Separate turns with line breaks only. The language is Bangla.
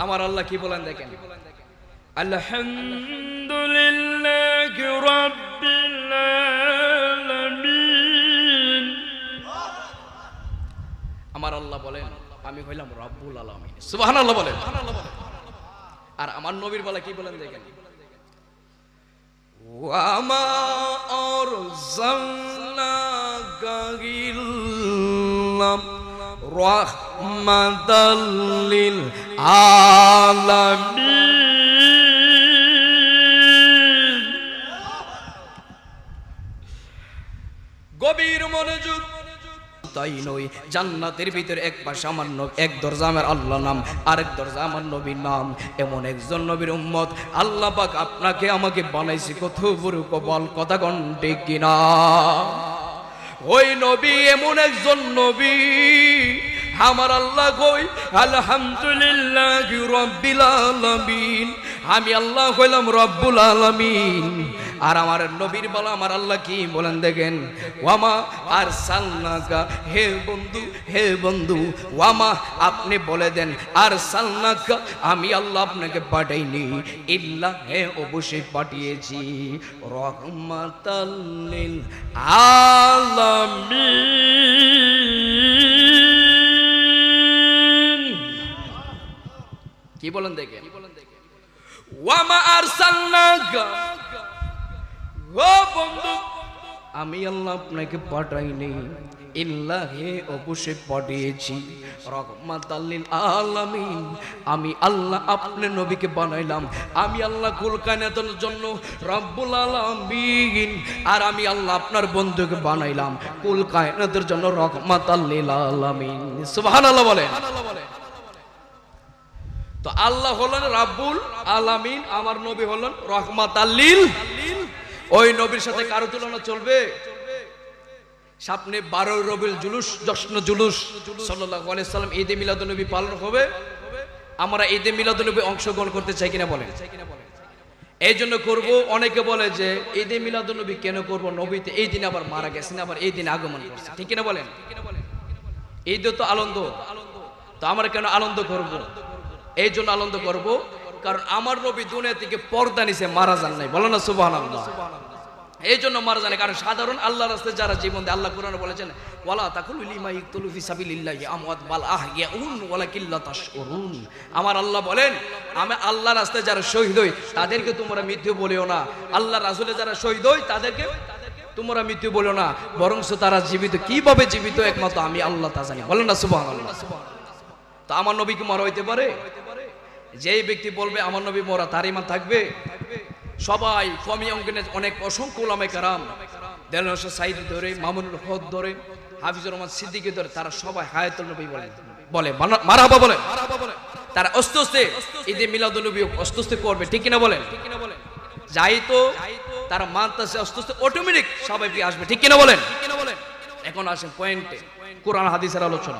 আমার আল্লাহ কি বলেন দেখেন, আলহামদুলিল্লাহি রাব্বিল আলামিন। আমার আল্লাহ বলেন আমি হইলাম রব্বুল আলামিন। সুবহানাল্লাহ বলেন। আর আমার নবীর বলা কি বলেন দেখেন, ওয়া মা আরসালনাকা ইল্লা রাহমাতাল লিল আলামিন। গভীর মনোযোগ। তাই নয়, জান্নাতের ভিতরে এক পাশে আমার নবী, এক দরজা আমার আল্লাহ নাম, আরেক দরজা আমার নবীর নাম। এমন একজন নবীর উম্মত আল্লাহ পাক আপনাকে আমাকে বানাইছে, কত বড় কপাল, কথা কোন ঠিক কিনা? ওই নবী এমন একজন নবী, আমার আল্লাহ কই আলহামদুলিল্লাহি রাব্বিল আলামিন, আমি আল্লাহ হইলাম রব্বুল আলামিন। আর আমার নবীর বলা আমার আল্লাহ কি বলেন দেখেন, ওয়ামা আরসালনাকা, হে বন্ধু, হে বন্ধু, ওয়ামা আপনি বলে দেন, আরসালনাকা আমি আল্লাহ আপনাকে পাঠাইনি, ইল্লা হে অবশ্যই পাঠিয়েছি, রাহমাতাল লিল আলামিন। কি বলেন দেখেন, ওয়ামা আরসালনাকা, ও বন্ধু আমি আল্লাহ আপনাকে পাঠাইনি, ইল্লা হে অবশ্যই পাঠিয়েছি, রাহমাতাল লিল আলামিন। আমি আল্লাহ আপনার নবীকে বানাইলাম, আমি আল্লাহ কুল কায়নাতের জন্য রব্বুল আলামিন। আর আমি আল্লাহ আপনার বন্ধুকে বানাইলাম কুল কায়নাতের জন্য রাহমাতাল লিল আলামিন। সুবহানাল্লাহ বলেন। তো আল্লাহ হলেন রাব্বুল আলামিন, আমার নবী হলেন রাহমাতাল লিল। ওই নবীর সাথে কারো তুলনা চলবে? সামনে 12 রবিউল জুলুস, জশ্ন জুলুস সাল্লাল্লাহু আলাইহি সাল্লাম ঈদে মিলাদুন নবী পালন হবে। আমরা ঈদে মিলাদুন নবী অংশগ্রহণ করতে চাই কিনা বলেন? এই জন্য করব। অনেকে বলে যে ঈদে মিলাদুন নবী কেন করব, নবীতে এই দিন আবার মারা গেছেন, আবার এই দিন আগমন করছে, ঠিক কিনা বলেন? ঈদে তো আনন্দ, তো আমরা কেন আনন্দ করব? এই জন্য আনন্দ করব কারণ আমার নবী দুনিয়া থেকে পর্দা নিছে, মারা যান নাই, বলো না সুবহানাল্লাহ। এই জন্য মারা যান, কারণ সাধারণ আল্লাহর রাস্তায় যারা জীবন দেয়, আল্লাহ কোরআনে বলেছেন ওয়ালা তাকুলু লিমা ইয়াকতুলু ফি সাবিলিল্লাহি আমওয়াত বাল আহইয়াউন ওয়ালাকিন লা তাশউরুন। আমার আল্লাহ বলেন আমি আল্লাহর রাস্তায় যারা শহীদ হই তাদেরকে তোমরা মৃত্যু বলিও না, আল্লাহর রাসূলে যারা শহীদ হই তাদেরকে তোমরা মৃত্যু বলিও না, বরং তারা জীবিত। কিভাবে জীবিত একমাত্র আমি আল্লাহ তা জানি, বলেন না সুবহানাল্লাহ। তো আমার নবী কি মরা হইতে পারে? যেই ব্যক্তি বলবে আমার নবী মরা, তার ঈমান থাকবে? সবাই কমি অঙ্গনে অনেক অসংখ্য উলামায়ে কেরাম, দেলোয়ার হোসেন সাঈদী ধরে, মামুনুল হক ধরে, হাফিজুর রহমান সিদ্দিকী ধরে, তারা সবাই হায়াতুল নবী বলে মারহাবা বলে। তারা আস্তে আস্তে ঈদে মিলাদুন নবী আস্তে আস্তে করবে, ঠিক কিনা বলেন? যাই তো তারা মানতেছে, আস্তে আস্তে অটোমেটিক সবাই আসবে, ঠিক কিনা বলেন? এখন আসেন পয়েন্টে, কোরআন হাদিসের আলোচনা।